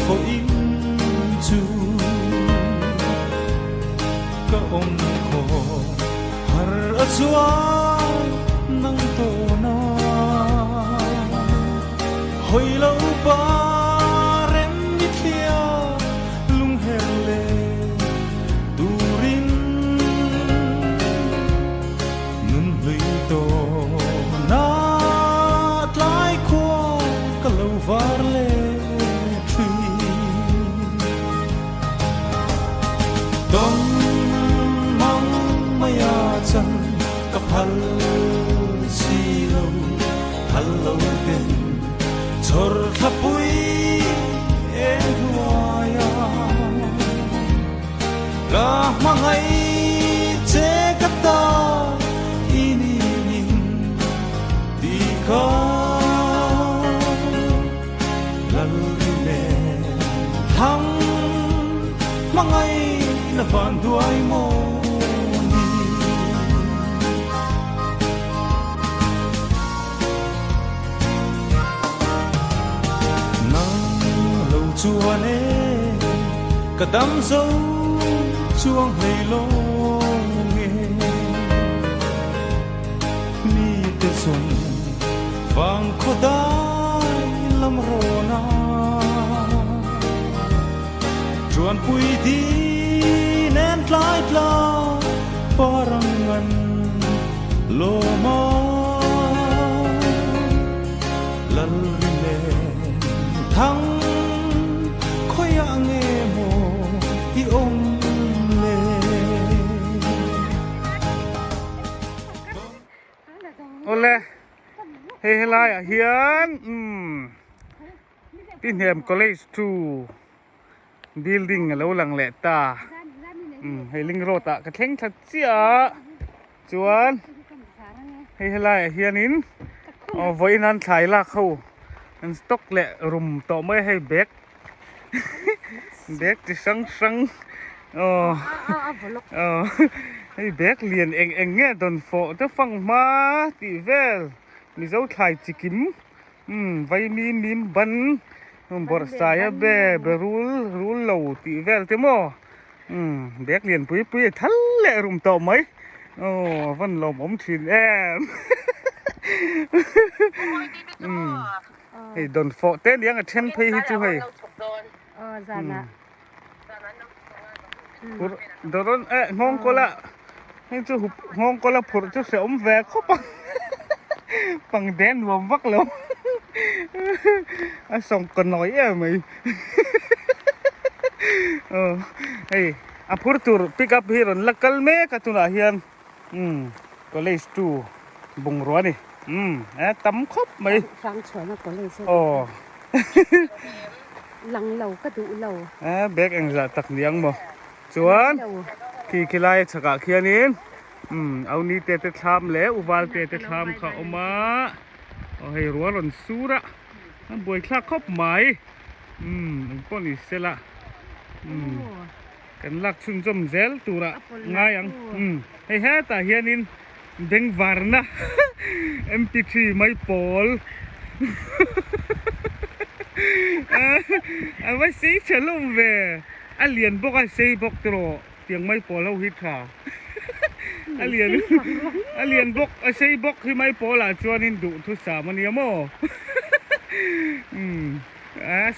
phổ in chu ka om ko har azwa nang to na hoi lo pa rem mi thia lung hele turin nun hui to na tlai ko ka lo var le Đông mong maya chân cấp hal si lâu tên chor thapui e huaya ka mangai che kata ini min di ka lalile thang mangai na van duai mo ni nang lo chuan e kadam zo chuang hei lo nge ni te sung vang kho dai lam ro na chuan pui di nen tlai tla parangan loma lal rile thang khoya nge mo i om le ole he helai a hian tin hem college 2 building lo lang le ta hay linh rô tạ cái thánh thật chia chuan hay lại hiền in với nan thái là khâu anh stock lệ rum tổ mới hay bét bét thì sáng sáng hay bét liền anh nghe đồn phổ cho phăng má tỉ vel mi dấu thái chỉ kim vay mím bắn bor saya be rul lâu tỉ vel thế mò bét liền pui thල් lệ rum tổ mấy vẫn lồm ống thìn em hey đồn phổ tên điang ở trên phi hi chú hay đồn ngon có lạ hay chú ngon có lạ phổ chú sẽ ống về khóc bằng đen vòng vắt lắm xong còn nói em mày hey Apurtur pick up here on local me katuna hian college 2 bung ro ni tam khop mai sang chona college lang lâu ka du lâu bek ang za tak niang mo chuan ki lai chaka khianin auni te tham le uwal te tham kha oma hei rualon sura boi thla khop mai poni sela kan lak chun jom zel tura ngayang hei he ta hianin deng varna mp3 mai pol vai sei chalum ve alien bok a sei bok tro tiang mai pol ho hit kha alien bok a sei bok hi mai pol a chuanin du thu sa mani mo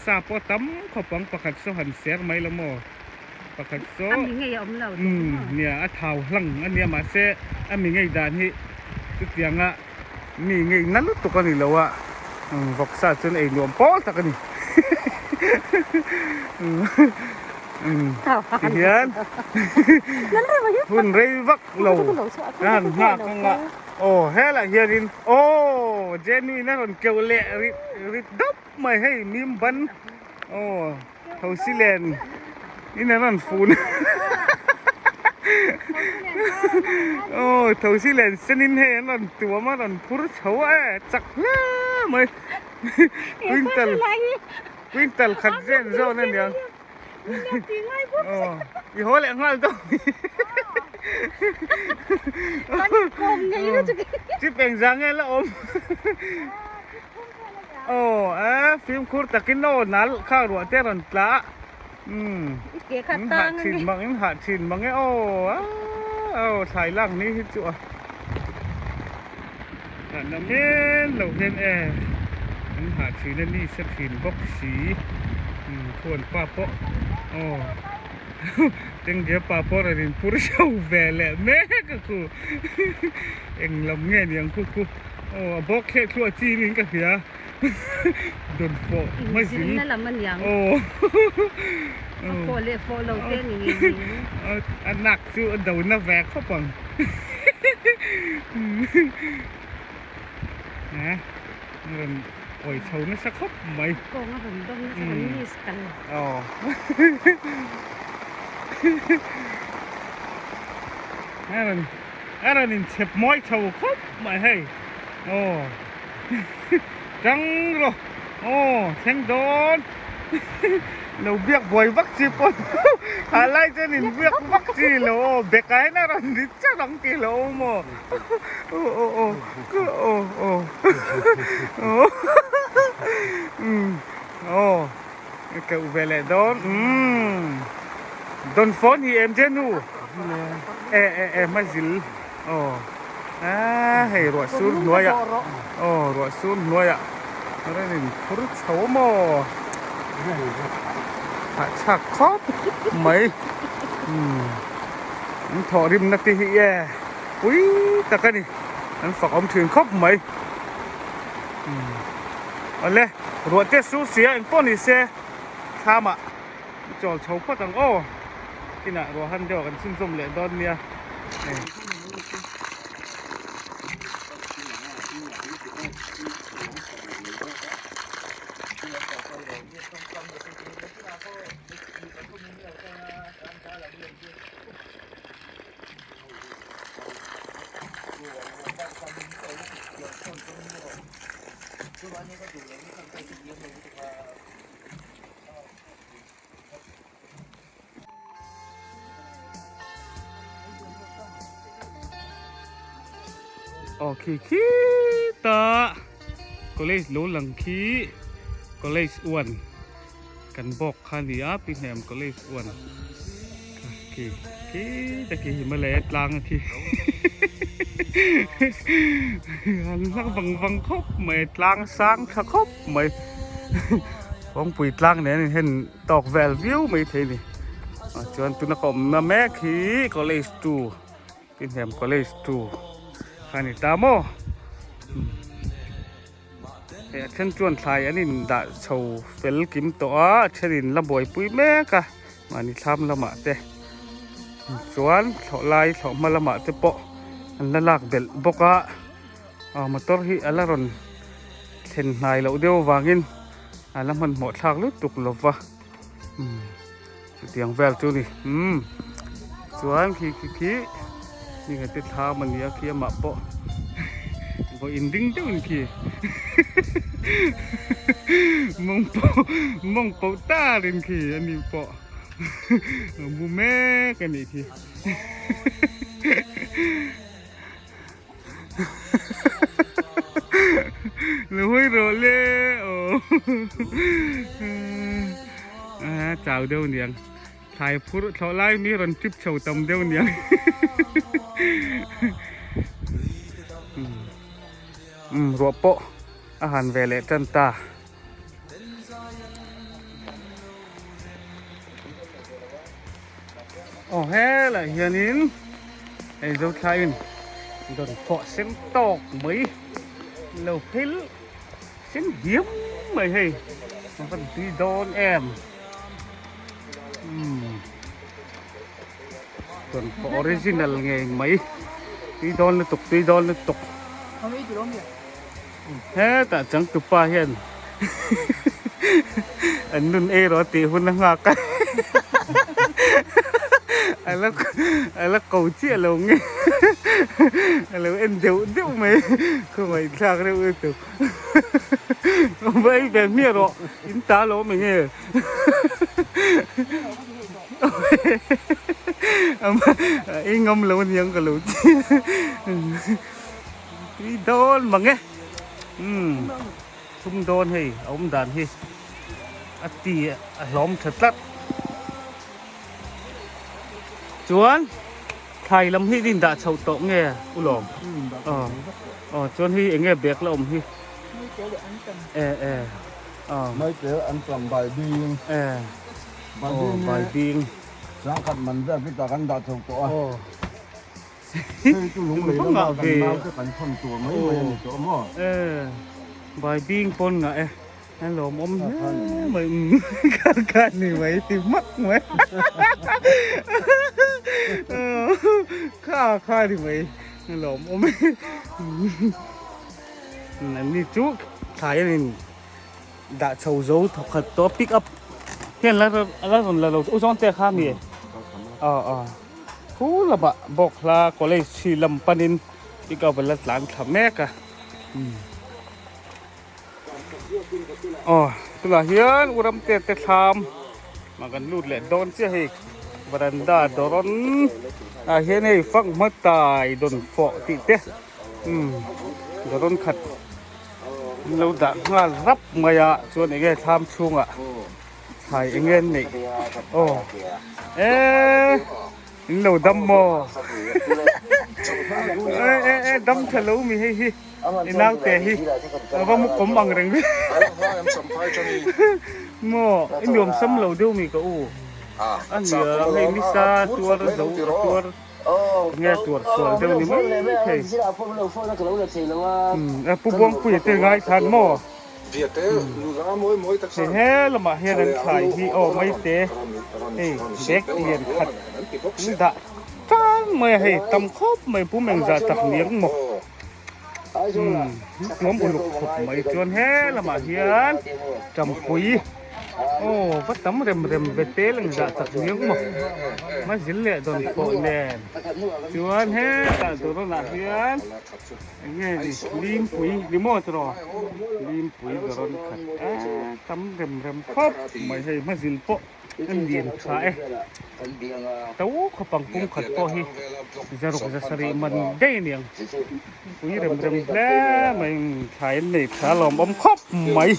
sa po tam khopang pakhat so han ser mai la mo pakhat so ami ngai om lo nia a thau hlang ania ma se ami ngai dan hi tu tianga mi ngai nalu to kan ni lawa vok sa chun ei nuam pol ta kan ni hian hun rei vak lo kan ha kanga he la hian in genuine na ron keu le rit dop mai hei mim ban thau silen ina ran phun thau silen senin he ran tua ma ran phur chho chak la mai quintal khat zen zo na nia i hole ngal to chip eng jang la om โอ้ฟิล์มคูดตะกินโน่นัลข้าวรัวเตรันปลาเกี่ยขัด หา ตัง ชินบางหาชินบางโอ้ถ่ายล่างนี้ที่จั่วน้ำเย็นเหล่าเย็นหาชินนี่สักชินบกสีทวนป้าโปโอ้จังเดียป้าโปอะไรนี่พูดเช่าแวร์แหละแม่ก็คือเอ็งลำเงี้ยยังกูโอ้บอกแค่ทั่วจีนก็เสียโดนโปไม่สินั่นแหละมันยังโอ้โฟเลโฟเราเต้นอย่างนี้อันหนักจู่โดนน่ะแวกเข้าปังนะมันโอ้ยชาวนี่สักครบไหมก็งั้นผมต้องนี่สกันอ๋อนั่นนี่เช็บม้อยชาวครบไหมให้โอ้จังหรอโอ้เช่งโดนเราเบียกบ่อยวัคซีนปนอะไรจะนินเบียกวัคซีนแล้วเบกไอ้น่ารันดิจ้าดังกี่แล้วมั้งโอ้ก็โอ้ก็อุเบลโดนโดนฝนที่เอ็มเจนูไม่สิลโอ้ให้รัวซูนนัวอ่ะโอ้รัวซูนนัวอ่ะอะไรนี่พูดเฉาโม่ชักครบไหมถอดริมนักที่เย่อุ้ยแต่กันนี่อันฝักอมถึงครบไหมเอาเลยรัวเตะสู้เสียอันป้อนนี่เสียข้ามอ่ะจอดเฉาพัดตังโอ้ที่น่ะรัวหันเดียวกันซุ่มๆเลยตอนเนี้ยโอเคขี้ตาก็เลยรู้หลังขี้ก็เลยอ้วนกันบอกคันนี้พี่แหนมก็เลยอ้วนขี้แต่ขี้มาเล็ดล้างขี้อันสักบังครบไม่ล้างสร้างถ้าครบไม่ของปุ๋ยล้างเนี่ยเห็นตอกแวลวิวไม่เท่นี่จวนตุนกอมมาแม่ขี้ก็เลยจูพี่แหนมก็เลยจูคันนี้ตามโมฉันจวนไทยอันนี้ด่าโชว์เฟลกิมตัวเชลินละบ่อยปุ้ยแม่กะมานี่ทำละหมาดเตะจวนเขาไล่เขามาละหมาดเตะปะอันละลากเบลบกะมาตัวที่อันละรอนเห็นนายเราเดียววางินอันละมันหมดทางลุตุกลบวะเตียงแววจูนี่จวนขี้นี่ไงติดท้ามันเนี่ยขี้มาปะพออินดิ้งจุนขี้มองเป่าตาเล่นขี้อันนี้ปะบูแม่กันนี่ขี้รู้ให้รู้เลยโอ้เจ้าเดียวเนี่ยถ่ายพูดเขาไล่มีรันทิพย์เฉาตำเดียวเนี่ยรัวโปะอาหารเวลจันตาโอ้เฮ้ล่ะเฮียนินไอ้เจ้าชายโดนเกาะเส้นตอกไหมเราพิลเส้นเหี้ยมไหมเฮ้มันเป็นตีโดนแอมโดนออริจินัลไงไหมตีโดนเลยตกเฮ้แต่จังตุปาเห็นอันนู้นรอตีหุ่นงากันแล้วcầu chia là nghe là em đều mày không mày sao cái đâu được vậy về miệng rồi in ta lỗ mày nghe in ngâm lâu nhiều cái lâu đi đón mà nghe ชุ่มโดนให้เอาด่านให้อัตตีล้อมถัดลัดจวนไทยลำให้ดินดาชาวโตเงี้ยอุหลอมจวนให้เองเงี้ยเบียกแล้วให้ไม่เจออันตรายดีบางที bài biên สังกัดมันจะพิจารณาถูกตัว Ồ คือจุลุงเลยต้องการเราจะเป็นคนตัวไม่ตัวมั่ว bài biên con ngại anh lồm ôm mình cái này mày thì mắc mày khai thì mày anh lồm ôm này đi chú thái này đã sầu dấu thật thật to pick up hiện là còn là ô son te kham ni cú là bạ bọc là có lẽ chỉ làm panin đi cao về là lãng thảm mẹ cả tức là hiền uram te te tham mà gần lụt lệ đón chứ hề veranda đón hiền này phăng mất tài đồn phọ tị te đón khát lâu đã ngã rắp mày cho này cái tham chuông thầy anh em này lâu đâm mò đâm thà lâu mi hi nào tè hi và một cổng bằng rừng đi mò anh nhom sắm lâu đâu mi có anh nhớ hay misa tua dấu tua nghe tua sờ đâu ni mấy thầy pu buông pu từ ngay sàn mò thì hết là mà hiện đang xài hi mấy té bét tiền thật đã trang mày hay tầm khốp mày bố mình ra tập miếng một ngóm một lục hộp mày trơn hết là mà hiện trầm quý vắt tấm rem về té là ra tập miếng một mà dính lệ đòn cổ nè trơn hết cả tụi nó là hiện nghe gì lim quý lim mò rồi lim quý rồi tấm rem khốp mày hay mà dính bộ anh điền phải tấu khó bằng cung khẩn po hi giờ rồi giờ sari mình đây niềng quý rem lẽ mình phải này khá lòng ôm khóc mày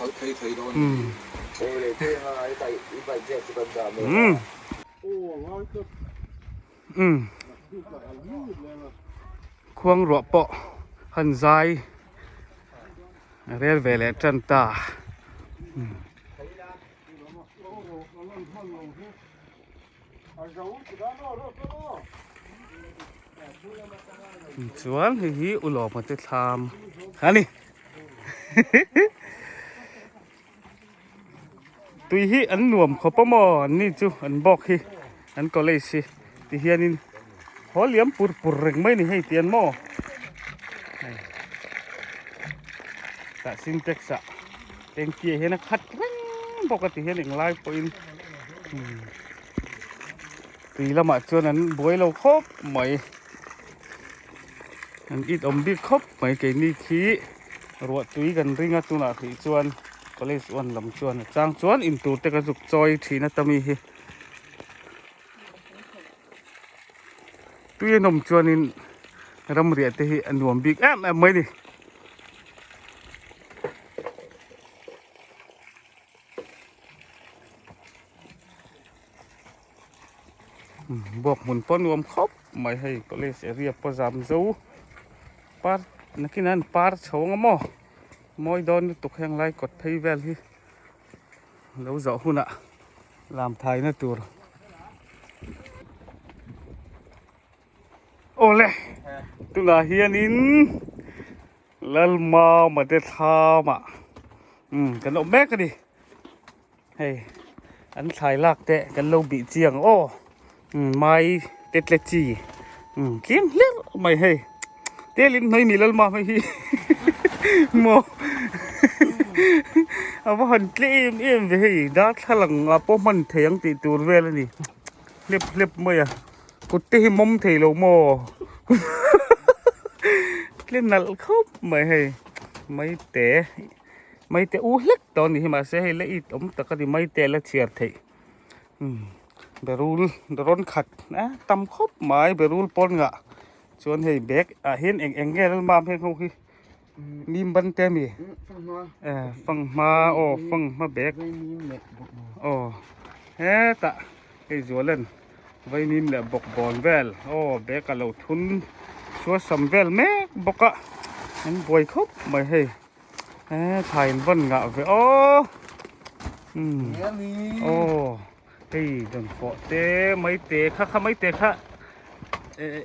khoang rọ po hằn dài rel về lẽ chân ta chuan hi ulo ma te tham hani tui hi an nuam khopa mo ni chu an bok hi an college hi ti hianin holiam pur reng mai ni hei tian mo ta syntax a tengki hena khat bok ti hian eng lai point tùy lắm ạ cho nên buổi lâu khóc mày anh ít ôm biết khóc mày cái ni khí ruột tùy gần ring á tu nào thì chuan có lẽ chuan làm chuan trang chuan in tu te cái dục choi thì nó tâm hi tùy nôm chuan in ram riết thì anh ôm biết em mấy đi bọc một con nuông khóc mày hay có lẽ sẽ riệp vào giảm dấu par nó cái này par xấu ngắm mò môi đòn tục hàng lai cột thấy vel hi lâu rõ hơn ạ làm thái nó tour ole tu là hiền in lal ma mà để tha mà cái nọ mét cái đi hey anh thái lạc tệ cái lâu bị chiang mai tết lệ chi kiếm liếc mày hay tết lên mấy mì lal mà mày hi mò vào hòn em về hay đã thay lằng bố mình thấy anh tị tụt về rồi nè liệp mày cột tê mông thấy lâu mò lên nal khóc mày hay mấy té liếc tao nè mà sẽ hay lấy ít ống tất cả thì mấy té là chiết thấy berul doron khat na tam khop mai berul pon nga chuan hei bek a hin eng eng gel mam he ho hi มีบันเตมี ฟังมา ฟังมาโอ้ฟังมาเบก ไม่มีเม็ดบุกมา โอ้เฮ้ตะไอ้จัวเล่นไว้มีแหละบกบอลเวลโอ้เบกกับเราทุนชัวสัมเวลแม่บกอะมันบวยครบไม่ให้ถ่ายวันงะเวโอ้เนี่ยมี โอ้เฮ้ยโดนโฟเตไม่เตะค่ะไม่เตะค่ะ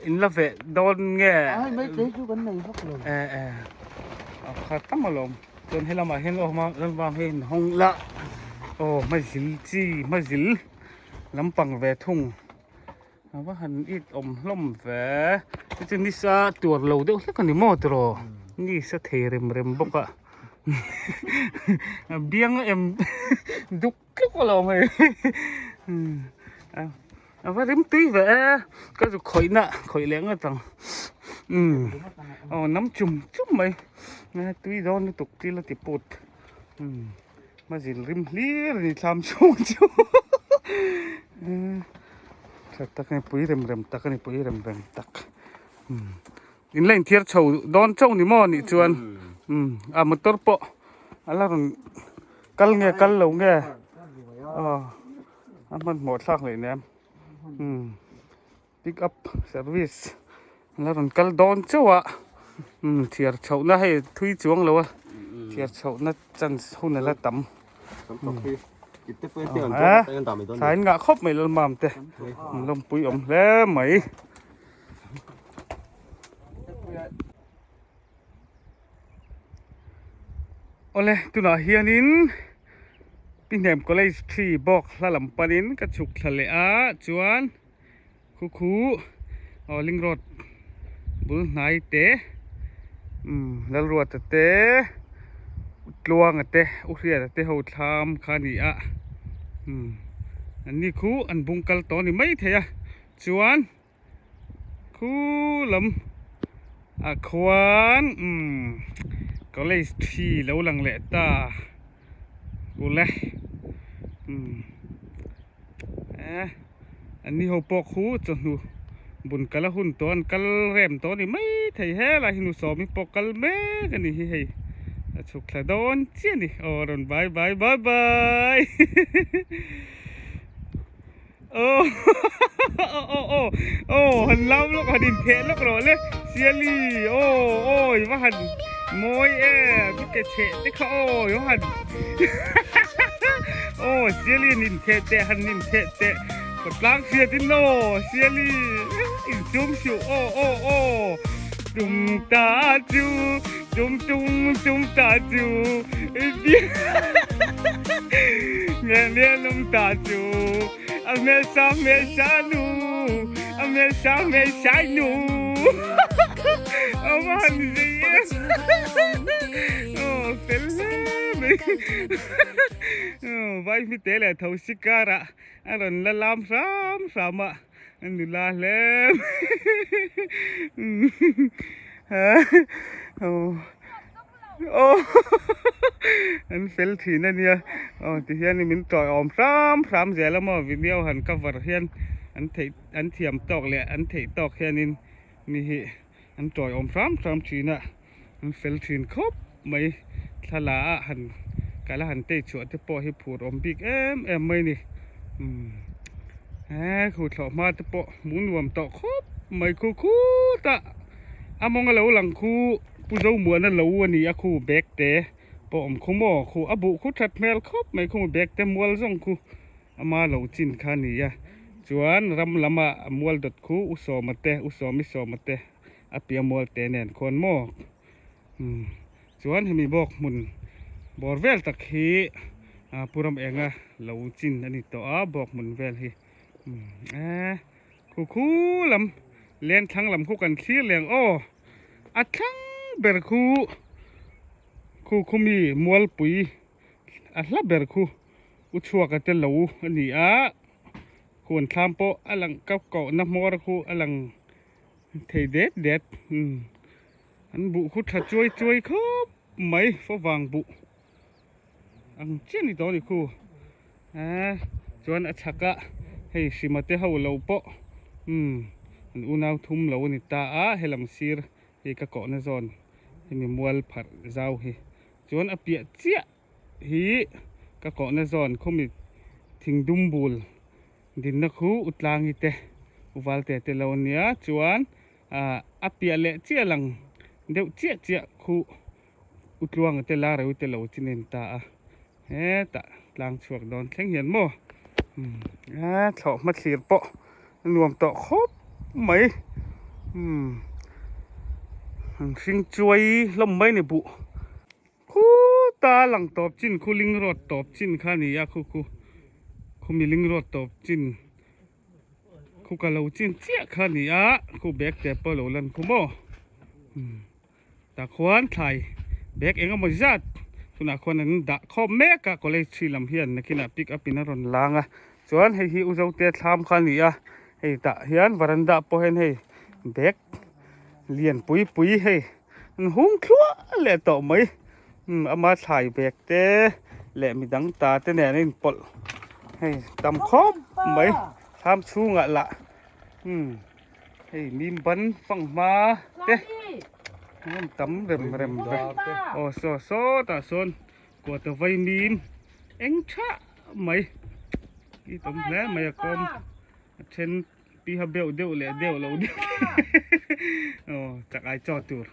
อินละเวโดนแง่ ไม่เจ๊อยู่กันไหนพักเลย เอาขาตั้งมาลงจนให้เรามาเห็นออกมาเริ่มวางเห็นห้องละโอ้ไม่สิลจีไม่สิลลำปังแวทุ่งว่าหันอีดอมล่มแวจะนิสาตัวเราเดี๋ยวแล้วกันนี่มอตรอนี่สะเทเร็มบกอะเบี้ยงเอ็มดุกก็ลองเลยว่าเริ่มตีแวก็จะข่อยน่ะข่อยเลี้ยงอะตังน้ำจุ่มไหมตุยโดนตุกที่ละติปุดมาสิริมเลี้ยนี่ทำช่วงตักนี่ปุยเร็มตักนี่ปุยเร็มตักอินเล่นเทียร์เฉาโดนเจ้านี่มอนี่ชวนมันตัวปะอะไรกันกัลเงี้ยกัลเหลวเงี้ยมันหมดซากเลยเนี่ยpick up service แล้วมันกัลโดนเจ้าอ่ะเทียร์เฉาน่าให้ทุยจ้วงแล้ววะเทียร์เฉาน่าจันหุ่นอะไรต่ำสายงะครบไม่ลมามเตะลมปุยอมแล้วไหมโอ้เลยตุน่าเฮียนินพี่แหนมก็เลยที่บอกละลำปานินกระฉุกทะเลอาจวนคูลิงรถบุญนายเตะแล้วรัวเตะลวงเตะอุเรียเตะหัวทามขานีอ่ะอันนี้อันบุงกัลตอนนี้ไม่เทียจวนลำขวานก็เลยที่แล้วหลังเละตากูเลยอันนี้หัวปอกจนดูบุญกัลหุ่นตัวกัลแรมตัวนี้ไม่เทียละหินุสอมีปอกกัลแม่กันนี่เฮ้ยชุกละโดนเจียนี่โอ้โดนบายโอ้หันล้ำลูกหันดินเพลลูกหล่อเลยเสียลี่โอ้ยว่าหันมวยพี่เกเชติเขาโยหันเสียลี่นินเทเตหันนินเทเตกดล้างเสียติโนเสียลี่อินจุ่มชิวจุ่มตาจูจุ่มตาจูเงี้ยลมตาจูเมษานูเมษานูมันสิเป็นเลยไว้พิเตเลยทวิการะอันนั้นละลามสามะอันนี้ละเล่มอันเฟลทีนั่นเนี่ยที่เฮียนี่มันจ่อยอมสามเสียแล้วมั้งวิดีโอหันกับวร์เฮียนอันเทียมตอกเลยอันเทตอกเฮียนี่นี่อันจ่อยอมสามทีน่ะอันเฟลทีนครบไม่ทลาหันกาลหันเตะชัวที่ปอให้ผูดอมบิ๊กไม่นี่ขูดถอมาที่ปอหมุนรวมต่อครบไม่คู่ตะมองกันแล้วหลังคู่ผู้เจ้าเหมือนนั่นแล้ววันนี้คู่แบกเตะปอมคู่หม้อคู่บุคู่ชัดแมลครบไม่คู่แบกเตะมัวส่งคู่มาเหล่าจินขานี่จวนรำละมามัวดัดคู่อุศมาเตะอุศมิศมาเตะเปียมัวเตะแน่นคนหม้อจวนให้มีบอกมุนบอร์เวลตะคีผู้รำเองเหล่าจินอันนี้ต่อบอกมุนเวลฮีคู่ลำเลี้ยนทั้งลำคู่กันขี้เลี้ยงทั้งเบอร์คู่มีมัวปุ๋ยละเบอร์คู่อุชัวกันจะเหล่าอันนี้ควรทำโปะหลังเก่าน้ำมอร์คู่หลังเทเด็ดอันบุคู่ถ้าช่วยครับไม่ฟ้าวางบุอันเช่นนี้ตอนนี้คู่จวนชักให้สิมาเตะเหล่าโปะอันอุณหภูมิเหล่านี่ตาให้ลำซีร์ให้กะเกาะในโซน นี่มัวผัดเจ้าฮีจวนอเปียเจี๊ยฮีก็เกาะนซอนเขามีทิ้งดุมบูลดินนักคูอุดลางอีเตอุวัลเตเตลาเนียจวนอเปียเละเจี๊ยหลังเดี๋ยวเจี๊ยคูอุดลวงเตลาเรวเตลาจินเนนตาเฮ้ตะลางช่วงดอนแข็งเหียนโมเถามาเสียเปาะรวมต่อครบไหมสิงจวยลมไม่ในบุคูตาหลังตอบจินคูลิงรถตอบจินข้านี่ยาคูมีลิงรถตอบจินคูกะเลาจินเจี๊ยข้านี่ยาคูแบกแต่เปล่าลันคูโมตาควานไทยแบกเองก็ไม่จัดสุนัขคนนั้นด่าข้อแม่ก็เลยชีลำเฮียนนักขณะปิกอัพนรอนลางส่วนให้ฮิวเจ้าเตะทำข้านี่ให้ตาเฮียนวารันดาพอเห็นให้แบกเลียนปุยให้หุ่งคลัวเละต่อไหมเอามาถ่ายแบกเตะเละมีดังตาเตะเนี่ยนี่ปลให้ตำครบไหมทำชูงะละให้มีบันฟังมาเตะมันตำเร็มไปโอ้โซตาโซนกว่าจะไว้มีมเอ็งชะไหมอีตำแล้วไม่กลมเช่นปีฮับเบลเดียวเราเดียวโอ้จากไอจอตัว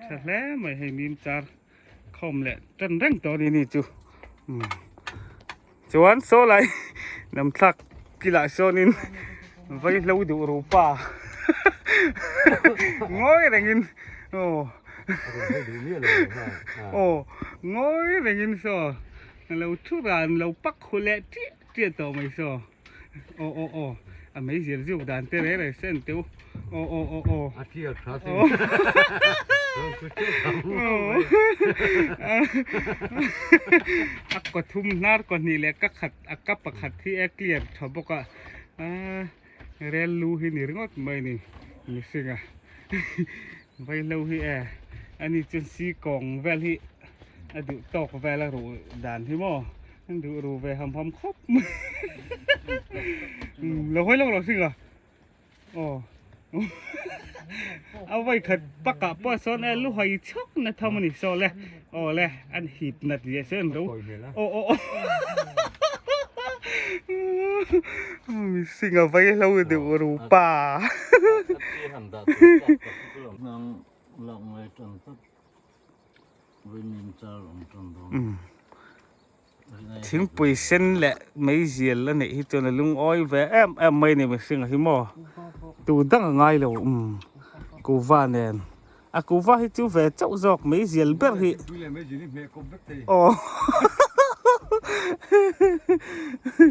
ใช่แล้วไม่ให้มีมจารคอมแหละจนเร่งตัวนี้จูจวนโซไลน้ำทักกีฬาโซนินไว้เราดูรูป่าง้อยอะไรเงี้ยโอ้ง้อยอะไรเงี้ยโซ่เราทุรานเราปักหัวเละเจี๊ยตัวไม่โซ่โอ้ไม่เสียสิ่งดันเตะเลยเส้นเตียวโอ้อาทิตย์คลาสสิกอักกดทุ่มนาร์ก่อนนี่แหละก็ขัดอักกับประขัดที่เกลียดชาวบอกว่าเรียนรู้ให้นี่งดไม่นี่มิสิงไปเล่าให้อันนี้จนสีกองแวลที่ดูตอกแวลรู้ด่านที่หม้อดูรู้แวทำพร้อมครบเราให้เราสิอ่ะอ๋อเอาไว้ขัดปากกาป้อซ้อนลูกหอยช็อกนะทำมันอีกโซ่เลยโอ้เลยอันหีบนัดเยอะเส้นรู้โอ้มีสิ่งเอาไว้เราเดี๋ยวรู้ป่าถึงปุยเส้นแหละไม่เสียแล้วเนี่ยที่จนลุงอ้อยแวะไม่เนี่ยมันสิ่งที่หม้อตูดังง่ายเลยกูว่าเนี่ยกูว่าให้จูแวะเจ้าจอกไม่เสียเบอร์ที่โอ้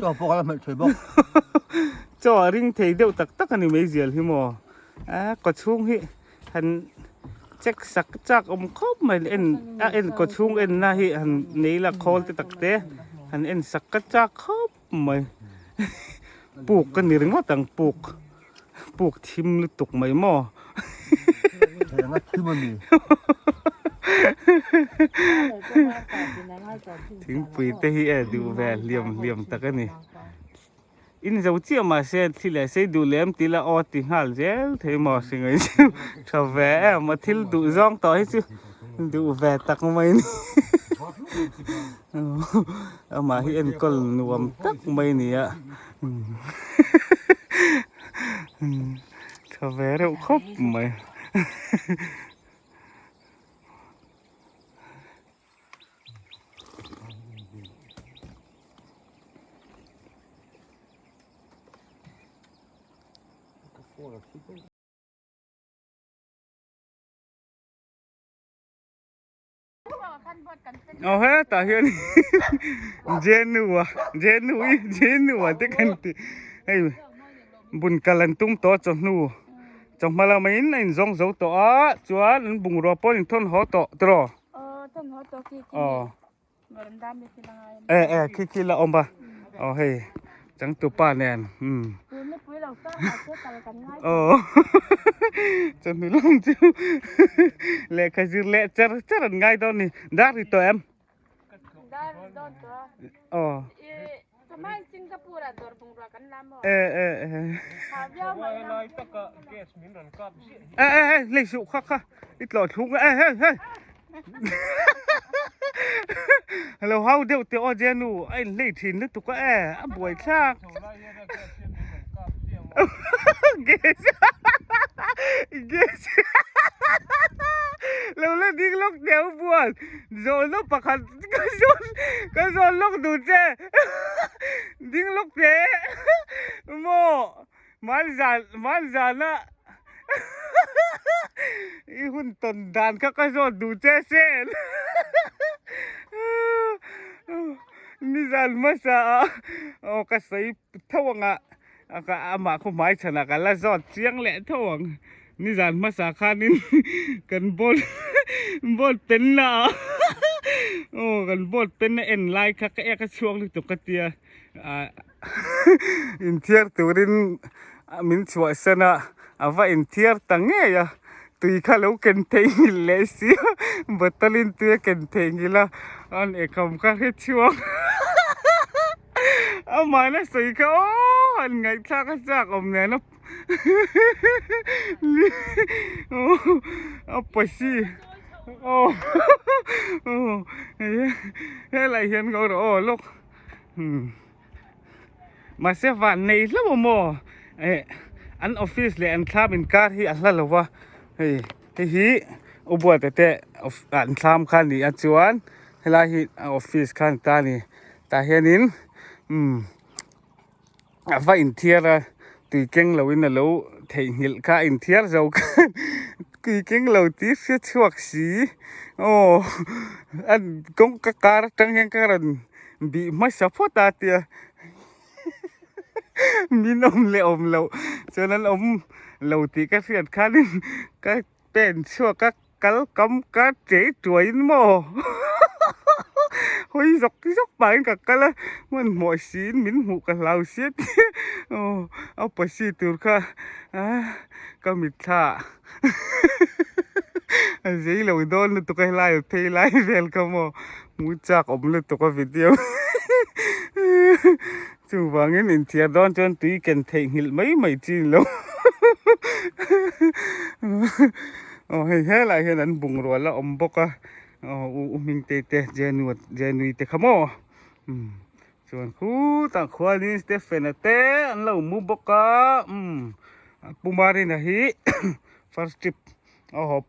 จ่อพวกเราไม่ช่วยบอกจ่อริงเทียวตักอันนี้ไม่เสียที่หม้อก็ช่วงที่ทันเช็คสักจากครบไม่เอ็นก็ช่วงน่ะที่ทันนี่ละคอลตักเตะทันสักจากครบไม่ปลูกกันนี่เรื่องว่าต่างปลูกทิมหรือตกไม่หม้ออย่างนั้นที่มันมีถึงปีเตะดูแวเหลี่ยมตะกันนี่อินเจ้าเจ้ามาเสียที่ละเสียดูเลี้ยมทีละติหัลเจลเทมอสิงไงจูชาวแวมาทิลดูจ้องต่อให้จูดูแวตักไม่นี่เอามาให้เอ็นก็นวมตักไม่นี่ชาวแวเราครบไหมเอาเฮ้ตาเฮียนเจนัวเด็กกันตีเฮ้ยบุญกัลันตุ้งโตจังนัวจังมาละไม่อินจงเจ้าโตจวนบุงรัวปนทนหัวโตตรอทนหัวโตกี่บรันดาไม่สิลังคิดละอมปะเอาเฮ้จังตัวป้าแนนปุ้ยเราสร้างเพื่อกันกันง่ายจะมีลงจิ้วเละขยิบเละจะง่ายตอนนี้ได้หรือตัวได้โดนตัวอ๋อทำไมสิงคโปร์ตัวบุงรัว กันลำบ่ เออ ขาวเยอะไหมนะ เลยสุขค่ะอีกหลอดทุกฮัลโหลเฮาเดี๋ยวอเจนูไอ้เลยถิ่นนึกตุกบวยชากเกสเกสเราเล่นดิ้งล็อกเดียวบวนโซนล็อกปะคันก็โซนล็อกดูเจดิ้งล็อกเจโมมันจานนะอีหุ่นต้นดานก็โซนดูเจเซนนี่จานมาซาก็ใส่ท่วงก็อามาเขาหมายชนะกันละจอดเสียงแหละท่วงนี่จานมาสาขานินกันบดเป็นนะกันบดเป็นเอ็นไลค์ค่ะก็ช่วงนี้ตกเตียอินเทียร์ตัวรินมินชัวเสนะว่าอินเทียร์ตั้งเงี้ยตุยข้าแล้วกันเทงเลยสิบัตรลินตัวกันเทงละอันเอกคำก็ให้ช่วงเอามานะสิเขาอันไงชาก็จากอมเนี่ยนะเอาไปสิเฮ้ยอะไรเห็นเขาหรอลูกมาเสียวันนี้แล้วโมอันออฟฟิศเลยอันทำเป็นการที่อันละหรอวะเฮ้ยอุบัติเหตุอันทำคันนี้อันจวนเวลาที่ออฟฟิศคันตานี่ตาเห็นนินว่าอินเทียร์ตีเก่งเราอินเราเทียร์ค่ะอินเทียร์เราตีเก่งเราตีเสียช่วงสีอันกงกการตั้งยังการันบีไม่ชอบตาเตียมีนมเลยเราฉะนั้นเราตีก็เสียดขาดิก็เป็นช่วงก็กัลกำก็เจ๋จวยนโมเฮ้ยจกไปกันละมันหมดสีมิ้นหูกับเราเสียเอาไปสีตัวค่ะก็มิดท่าเจ๊เราโดนตัวกันไล่เทไล่เวลก็มามูจักอมเลยตัวก็วิดีโอจู่ว่างั้นอินเทียดอนจนตุยกันเทงหิลไม่จีนแล้วเฮ้ยอะไรเห็นนั้นบุงรัวแล้วอมบกมิงเตเจนุยเตขโมส่วนคู่ต่างขวานี่สเตฟเนเตอันเรามูบกปูมารินะฮีfirst trip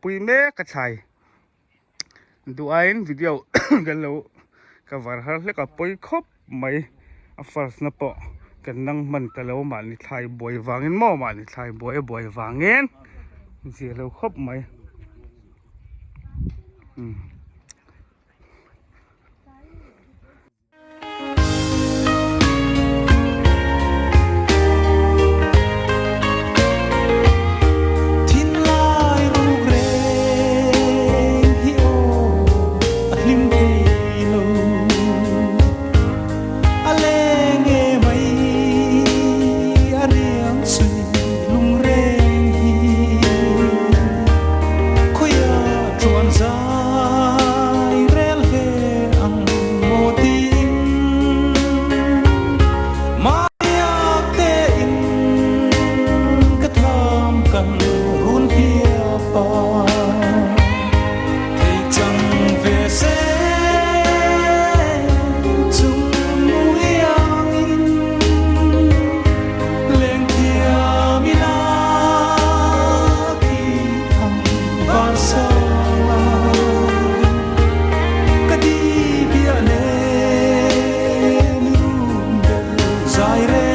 ปุยเมกระชายดูไอ้วิดีโอกันแล้วก็วาร์ฮาร์เล็กปุยครบไหมfirst นะปะกันนั่งมันกันแล้วมันนี่ไทยบอยวางเงินมั่วมันนี่ไทยบอยวางเงินเสียแล้วครบไหมZaire